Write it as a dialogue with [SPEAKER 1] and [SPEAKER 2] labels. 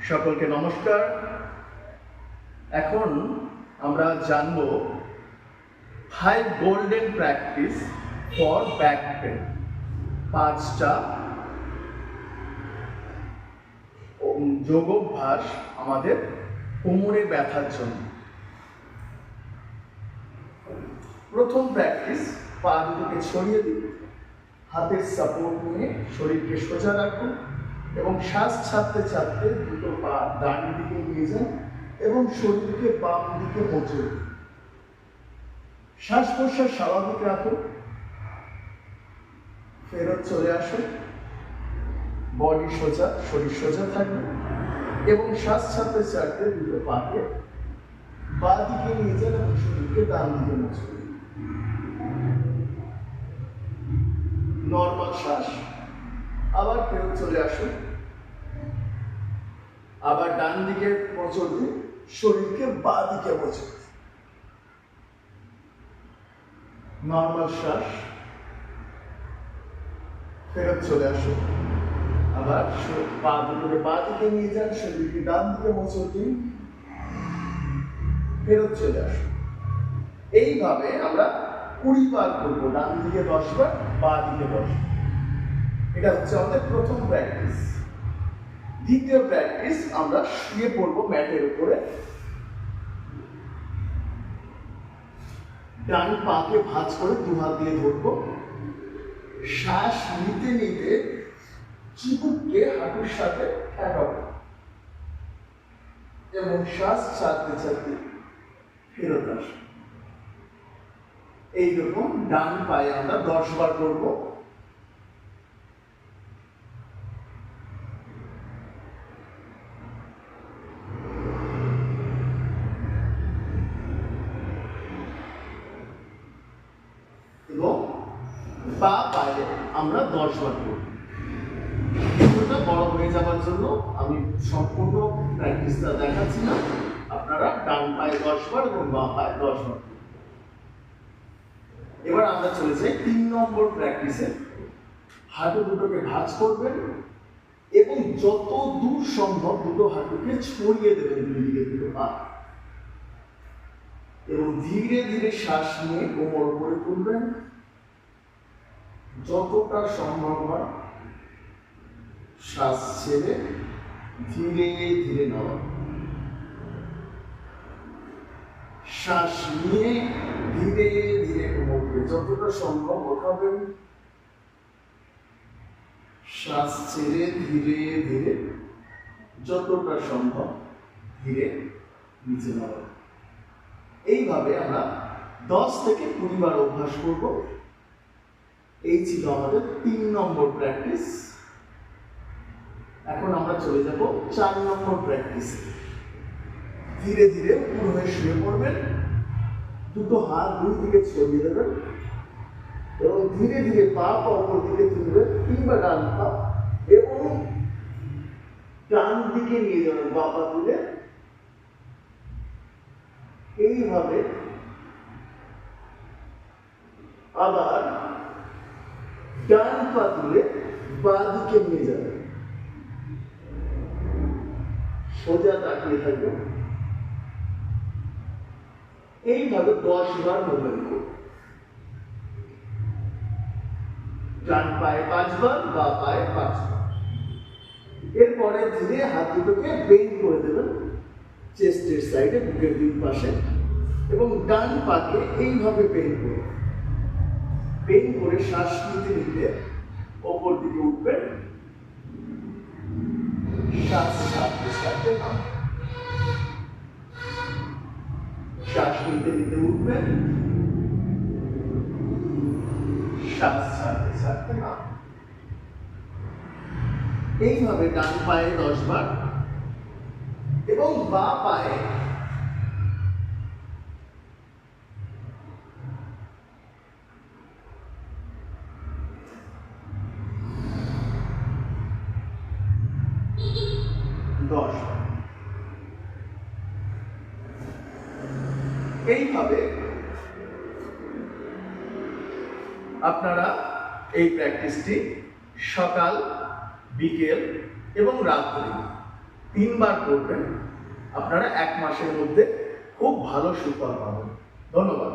[SPEAKER 1] সকলকে নমস্কার। এখন আমরা জানব 5 golden practice for back pain. 5টা যোগাভ্যাস আমাদের কোমরে ব্যথার জন্য। প্রথম প্র্যাকটিস, পা দুটোকে ছড়িয়ে দিন, হাতের সাপোর্ট নিয়ে শরীরকে সোজা রাখুন এবং শ্বাস ছাড়তে ছাড়তে দুটো পা ডান দিকে নিয়ে যান এবং শরীরকে বাম দিকে মোচড় দিন। শ্বাস প্রশ্বাস স্বাভাবিক রাখুন, ফেরত চলে আসুন, বডি সোজা, শরীর সোজা থাকবে এবং শ্বাস ছাড়তে ছাড়তে দুটো পাকে বাঁ দিকে নিয়ে যান এবং শরীরকে ডান দিকে মোচড় দিন। নর্মাল শ্বাস, আবার ফেরত চলে আসুন, আবার ডান দিকে মোচড় দিন, শরীরকে বাঁ দিকে মোচড় দিন। নর্মাল শ্বাস, ফেরত চলে আসুন, আবার পা দুটোকে বাঁ দিকে নিয়ে যান, শরীরকে ডান দিকে মোচড় দিন, ফেরত চলে আসুন। এইভাবে আমরা 20 বার করবো, ডান দিকে 10 বার, বাঁ দিকে 10 বার। এটা হচ্ছে আমাদের প্রথম প্র্যাকটিস। দ্বিতীয় প্র্যাকটিস, আমরা শুয়ে পড়বো ম্যাটের উপরে, ডান পাকে ভাঁজ করে দু হাত দিয়ে ধরবো, শ্বাস নিতে নিতে চিবুককে হাঁটুর সাথে ঠেকাবো এবং শ্বাস ছাড়তে ছাড়তে ফেরত আসবো। এইরকম ডান পায়ে আমরা 10 বার করবো। এবং পা পায়ে আমরা 10 বার করব। ভিডিওটা বড় হয়ে যাওয়ার জন্য আমি সম্পূর্ণ প্র্যাকটিসটা দেখাচ্ছি না, আপনারা ডান পায়ে 10 বার এবং বাঁ পায়ে 10 বার। এবার আমরা চলে যাই 3 নম্বর প্র্যাকটিসে। হাঁটু দুটোকে ভাঁজ করবেন এবং যত দূর সম্ভব দুটো হাঁটুকে ছড়িয়ে দেবেন দুই দিকে দুটো পা এবং ধীরে ধীরে শ্বাস নিয়ে কোমর উপরে তুলবেন, যতটা সম্ভব হয় শ্বাস ছেড়ে ধীরে ধীরে নামাবেন। শ্বাস নিয়ে ধীরে ধীরে কোমরকে যতটা সম্ভব ওঠাবেন, শ্বাস ছেড়ে ধীরে ধীরে যতটা সম্ভব ধীরে নিচে নামাবেন। এইভাবে আমরা 10 থেকে 20 বার অভ্যাস করব। এই ছিল আমাদের 3 নম্বর প্র্যাকটিস। এখন আমরা চলে যাব 4 নম্বর প্র্যাকটিস। ধীরে ধীরে উপর হয়ে শুয়ে পড়বেন, দুটো হাত দুই দিকে ছড়িয়ে দেবেন এবং ধীরে ধীরে পা অপর দিকে তুলবেন কিংবা ডান পা এবং ডান দিকে নিয়ে যাবেন বাঁ পা তুলে। এইভাবে আবার ডান পা তুলে বাঁ দিকে নিয়ে যাবেন, সোজা তাকিয়ে থাকবেন। এইভাবে 10 বার মুভমেন্ট করুন। ডান পায়ে 5 বার, বাঁ পায়ে 5 বার। এরপরে ধীরে হাত দুটোকে বেন্ড করে দেবেন চেস্টের সাইডে, বুকের দুই পাশে, এবং ডান পাকে এইভাবে বেন্ড করুন। বেন্ড করে শ্বাস নিতে নিতে ওপর দিকে উঠবেন, শ্বাস ছাড়তে ছাড়তে নামবেন। শ্বাস নিতে নিতে উঠবেন, শ্বাস ছাড়তে ছাড়তে নামবেন। এইভাবে ডান পায়ে 10 বার এবং বাঁ পায়ে 10 বার। এইভাবে আপনারা এই প্র্যাকটিসটি সকাল, বিকেল এবং রাত্রি 3 বার করবেন, আপনারা 1 মাসের মধ্যে খুব ভালো সুফল পাবেন। ধন্যবাদ।